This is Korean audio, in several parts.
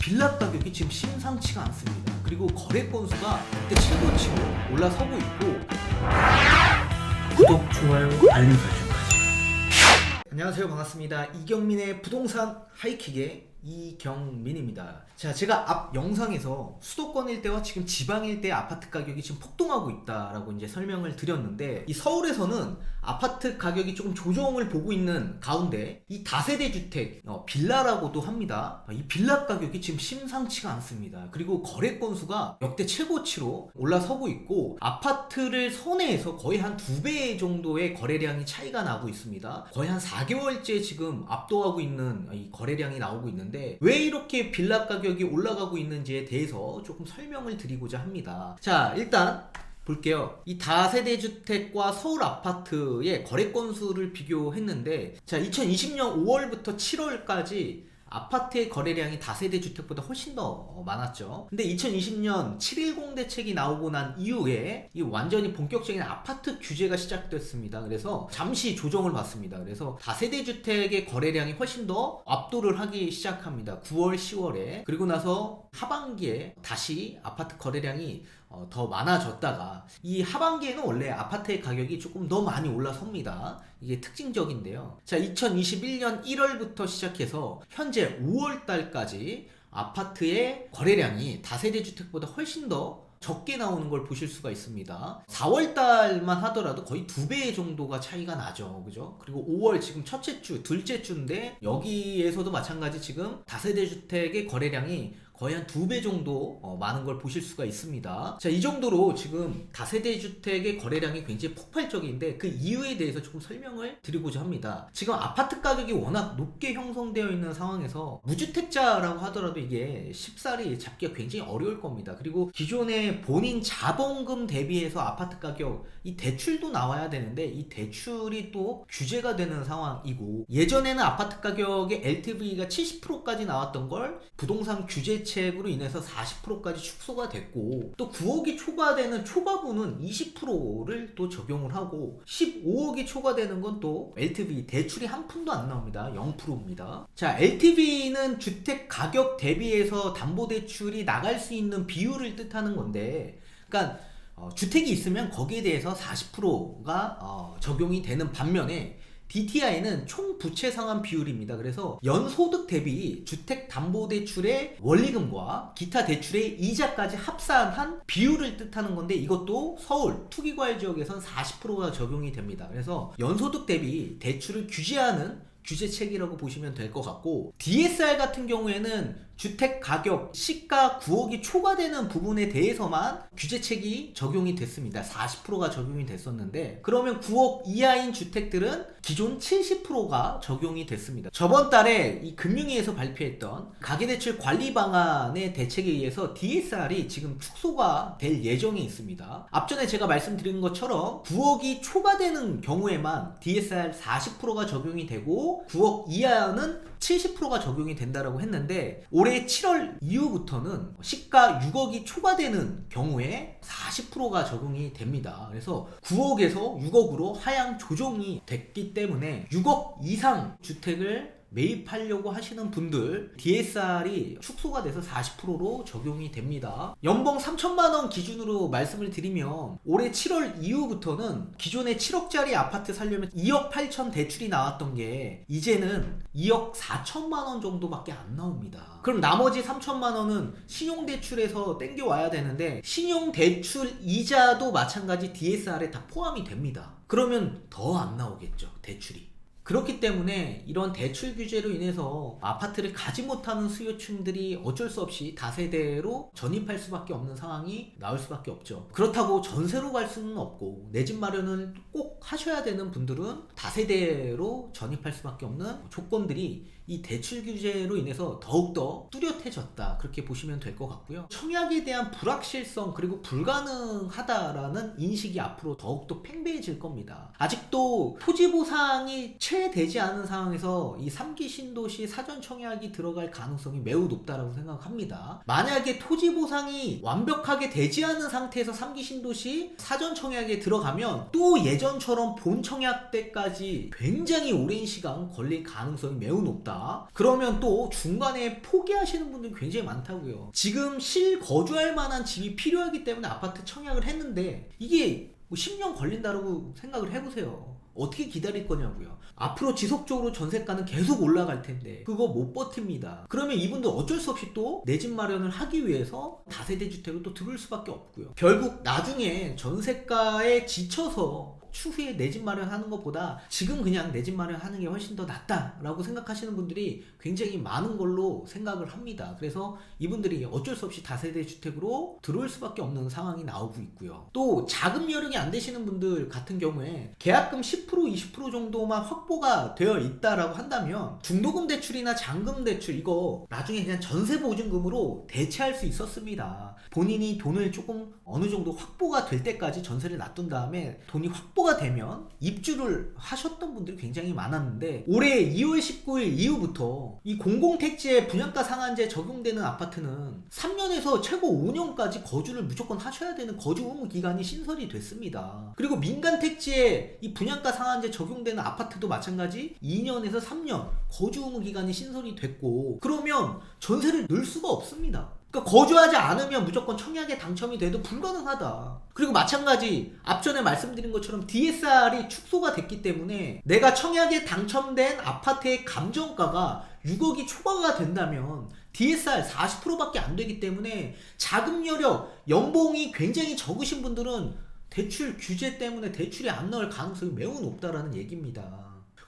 빌라 가격이 지금 심상치가 않습니다. 그리고 거래 건수가 그때 최고치로 올라서고 있고 구독, 좋아요, 알림 설정까지. 안녕하세요, 반갑습니다. 이경민의 부동산 하이킥의 이경민입니다. 자, 제가 앞 영상에서 수도권 일대와 지금 지방 일대 아파트 가격이 지금 폭등하고 있다라고 이제 설명을 드렸는데, 이 서울에서는 아파트 가격이 조금 조정을 보고 있는 가운데 이 다세대 주택 빌라라고도 합니다. 이 빌라 가격이 지금 심상치가 않습니다. 그리고 거래 건수가 역대 최고치로 올라서고 있고, 아파트를 선회해서 거의 한 2배 정도의 거래량이 차이가 나고 있습니다. 거의 한 4개월째 지금 압도하고 있는 이 거래량이 나오고 있는데, 왜 이렇게 빌라 가격이 올라가고 있는지에 대해서 조금 설명을 드리고자 합니다. 자, 일단 볼게요. 이 다세대 주택과 서울 아파트의 거래 건수를 비교했는데, 자, 2020년 5월부터 7월까지 아파트의 거래량이 다세대 주택보다 훨씬 더 많았죠. 근데 2020년 710 대책이 나오고 난 이후에 이 완전히 본격적인 아파트 규제가 시작됐습니다. 그래서 잠시 조정을 받습니다. 그래서 다세대 주택의 거래량이 훨씬 더 압도를 하기 시작합니다. 9월, 10월에. 그리고 나서 하반기에 다시 아파트 거래량이 더 많아졌다가, 이 하반기에는 원래 아파트의 가격이 조금 더 많이 올라섭니다. 이게 특징적인데요. 자, 2021년 1월부터 시작해서 현재 5월 달까지 아파트의 거래량이 다세대 주택보다 훨씬 더 적게 나오는 걸 보실 수가 있습니다. 4월 달만 하더라도 거의 2배 정도가 차이가 나죠. 그죠? 그리고 5월 지금 첫째 주, 둘째 주인데, 여기에서도 마찬가지 지금 다세대 주택의 거래량이 거의 한 2배 정도 많은 걸 보실 수가 있습니다. 자, 이 정도로 지금 다세대 주택의 거래량이 굉장히 폭발적인데, 그 이유에 대해서 조금 설명을 드리고자 합니다. 지금 아파트 가격이 워낙 높게 형성되어 있는 상황에서 무주택자라고 하더라도 이게 쉽사리 잡기가 굉장히 어려울 겁니다. 그리고 기존에 본인 자본금 대비해서 아파트 가격, 이 대출도 나와야 되는데, 이 대출이 또 규제가 되는 상황이고, 예전에는 아파트 가격의 LTV가 70%까지 나왔던 걸 부동산 규제책으로 인해서 40%까지 축소가 됐고, 또 9억이 초과되는 초과분은 20%를 또 적용을 하고, 15억이 초과되는 건 또 LTV 대출이 한 푼도 안 나옵니다. 0%입니다. 자, LTV는 주택 가격 대비해서 담보대출이 나갈 수 있는 비율을 뜻하는 건데, 그러니까 주택이 있으면 거기에 대해서 40%가 적용이 되는 반면에, DTI는 총 부채 상환 비율입니다. 그래서 연소득 대비 주택담보대출의 원리금과 기타 대출의 이자까지 합산한 비율을 뜻하는 건데, 이것도 서울 투기과열 지역에선 40%가 적용이 됩니다. 그래서 연소득 대비 대출을 규제하는 규제책이라고 보시면 될 것 같고, DSR 같은 경우에는 주택 가격 시가 9억이 초과되는 부분에 대해서만 규제책이 적용이 됐습니다. 40%가 적용이 됐었는데, 그러면 9억 이하인 주택들은 기존 70%가 적용이 됐습니다. 저번 달에 이 금융위에서 발표했던 가계대출 관리 방안의 대책에 의해서 DSR이 지금 축소가 될 예정에 있습니다. 앞전에 제가 말씀드린 것처럼 9억이 초과되는 경우에만 DSR 40%가 적용이 되고, 9억 이하는 70%가 적용이 된다라고 했는데, 올해 7월 이후부터는 시가 6억이 초과되는 경우에 40%가 적용이 됩니다. 그래서 9억에서 6억으로 하향 조정이 됐기 때문에 6억 이상 주택을 매입하려고 하시는 분들 DSR이 축소가 돼서 40%로 적용이 됩니다. 연봉 3천만원 기준으로 말씀을 드리면, 올해 7월 이후부터는 기존에 7억짜리 아파트 살려면 2억 8천 대출이 나왔던 게 이제는 2억 4천만원 정도밖에 안 나옵니다. 그럼 나머지 3천만원은 신용대출에서 땡겨와야 되는데, 신용대출 이자도 마찬가지 DSR에 다 포함이 됩니다. 그러면 더 안 나오겠죠, 대출이. 그렇기 때문에 이런 대출 규제로 인해서 아파트를 가지 못하는 수요층들이 어쩔 수 없이 다세대로 전입할 수밖에 없는 상황이 나올 수밖에 없죠. 그렇다고 전세로 갈 수는 없고, 내 집 마련을 꼭 하셔야 되는 분들은 다세대로 전입할 수밖에 없는 조건들이 이 대출 규제로 인해서 더욱더 뚜렷해졌다, 그렇게 보시면 될 것 같고요. 청약에 대한 불확실성 그리고 불가능하다라는 인식이 앞으로 더욱더 팽배해질 겁니다. 아직도 토지 보상이 채되지 않은 상황에서 이 3기 신도시 사전 청약이 들어갈 가능성이 매우 높다라고 생각합니다. 만약에 토지 보상이 완벽하게 되지 않은 상태에서 3기 신도시 사전 청약에 들어가면 또 예전처럼 본 청약 때까지 굉장히 오랜 시간 걸릴 가능성이 매우 높다. 없습니다. 그러면 또 중간에 포기하시는 분들이 굉장히 많다고요. 지금 실거주할 만한 집이 필요하기 때문에 아파트 청약을 했는데 이게 뭐 10년 걸린다고 생각을 해보세요. 어떻게 기다릴 거냐고요. 앞으로 지속적으로 전세가는 계속 올라갈 텐데 그거 못 버팁니다. 그러면 이분들 어쩔 수 없이 또 내 집 마련을 하기 위해서 다세대 주택으로 또 들어올 수밖에 없고요. 결국 나중에 전세가에 지쳐서 추후에 내 집 마련하는 것보다 지금 그냥 내 집 마련하는 게 훨씬 더 낫다라고 생각하시는 분들이 굉장히 많은 걸로 생각을 합니다. 그래서 이분들이 어쩔 수 없이 다세대 주택으로 들어올 수밖에 없는 상황이 나오고 있고요. 또 자금 여력이 안 되시는 분들 같은 경우에 계약금 10% 20% 정도만 확보가 되어 있다라고 한다면 중도금 대출이나 잔금 대출 이거 나중에 그냥 전세 보증금으로 대체할 수 있었습니다. 본인이 돈을 조금 어느 정도 확보가 될 때까지 전세를 놔둔 다음에 돈이 확보가 되면 입주를 하셨던 분들이 굉장히 많았는데 올해 2월 19일 이후부터 이 공공택지에 분양가 상한제 적용되는 아파트는 3년에서 최고 5년까지 거주를 무조건 하셔야 되는 거주 의무 기간이 신설이 됐습니다. 그리고 민간택지에 이 분양가 상한제 적용되는 아파트도 마찬가지 2년에서 3년 거주 의무 기간이 신설이 됐고 그러면 전세를 넣을 수가 없습니다. 그러니까 거주하지 않으면 무조건 청약에 당첨이 돼도 불가능하다. 그리고 마찬가지 앞전에 말씀드린 것처럼 DSR이 축소가 됐기 때문에 내가 청약에 당첨된 아파트의 감정가가 6억이 초과가 된다면 DSR 40%밖에 안 되기 때문에 자금 여력, 연봉이 굉장히 적으신 분들은 대출 규제 때문에 대출이 안 나올 가능성이 매우 높다라는 얘기입니다.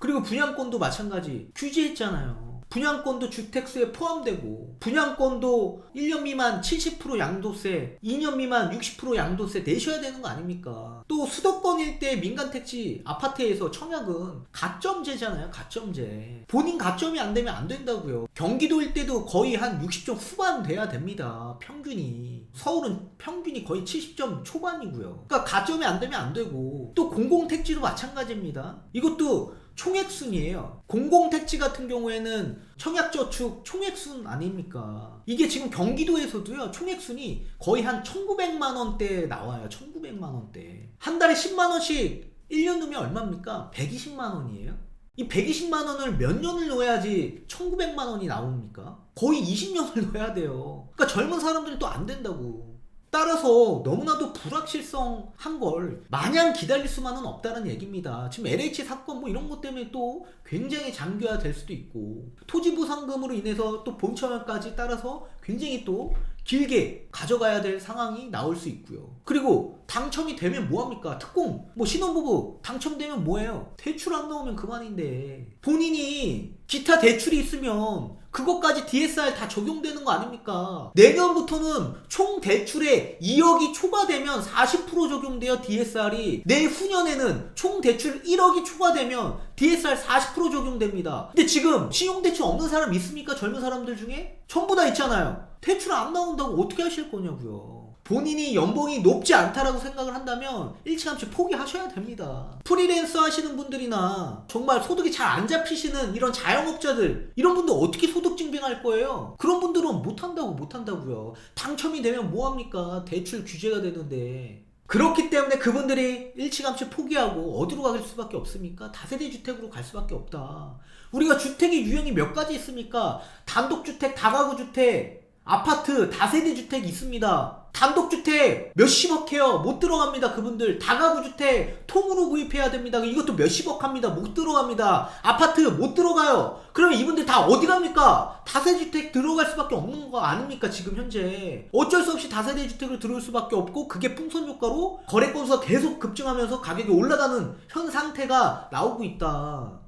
그리고 분양권도 마찬가지 규제했잖아요. 분양권도 주택수에 포함되고 분양권도 1년 미만 70% 양도세, 2년 미만 60% 양도세 내셔야 되는 거 아닙니까? 또 수도권 일대 민간택지 아파트에서 청약은 가점제잖아요. 가점제. 본인 가점이 안 되면 안 된다고요. 경기도 일대도 거의 한 60점 후반 돼야 됩니다. 평균이. 서울은 평균이 거의 70점 초반이고요. 그러니까 가점이 안 되면 안 되고 또 공공택지도 마찬가지입니다. 이것도 총액순이에요. 공공택지 같은 경우에는 청약저축 총액순 아닙니까? 이게 지금 경기도에서도요 총액순이 거의 한 1900만원대 나와요. 1900만원대. 한 달에 10만원씩 1년 넣으면 얼마입니까? 120만원이에요. 이 120만원을 몇 년을 넣어야지 1900만원이 나옵니까? 거의 20년을 넣어야 돼요. 그러니까 젊은 사람들이 또 안 된다고. 따라서 너무나도 불확실성한 걸 마냥 기다릴 수만은 없다는 얘기입니다. 지금 LH 사건 뭐 이런 것 때문에 또 굉장히 장기화될 수도 있고 토지보상금으로 인해서 또 본청약까지 따라서 굉장히 또 길게 가져가야 될 상황이 나올 수 있고요. 그리고 당첨이 되면 뭐합니까? 특공, 뭐 신혼부부 당첨되면 뭐예요? 대출 안 나오면 그만인데 본인이 기타 대출이 있으면 그것까지 DSR 다 적용되는 거 아닙니까? 내년부터는 총 대출에 2억이 초과되면 40% 적용돼요. DSR이. 내후년에는 총 대출 1억이 초과되면 DSR 40% 적용됩니다. 근데 지금 신용대출 없는 사람 있습니까? 젊은 사람들 중에? 전부 다 있잖아요. 대출 안 나온다고 어떻게 하실 거냐고요. 본인이 연봉이 높지 않다라고 생각을 한다면 일찌감치 포기하셔야 됩니다. 프리랜서 하시는 분들이나 정말 소득이 잘 안 잡히시는 이런 자영업자들 이런 분들 어떻게 소득 증빙할 거예요? 그런 분들은 못한다고요. 당첨이 되면 뭐합니까? 대출 규제가 되는데. 그렇기 때문에 그분들이 일찌감치 포기하고 어디로 갈 수밖에 없습니까? 다세대 주택으로 갈 수밖에 없다. 우리가 주택의 유형이 몇 가지 있습니까? 단독주택, 다가구주택, 아파트, 다세대 주택 있습니다. 단독주택 몇십억 해요. 못 들어갑니다. 그분들. 다가구주택 통으로 구입해야 됩니다. 이것도 몇십억 합니다. 못 들어갑니다. 아파트 못 들어가요. 그러면 이분들 다 어디 갑니까? 다세대주택 들어갈 수밖에 없는 거 아닙니까? 지금 현재 어쩔 수 없이 다세대주택으로 들어올 수밖에 없고 그게 풍선 효과로 거래 건수가 계속 급증하면서 가격이 올라가는 현 상태가 나오고 있다.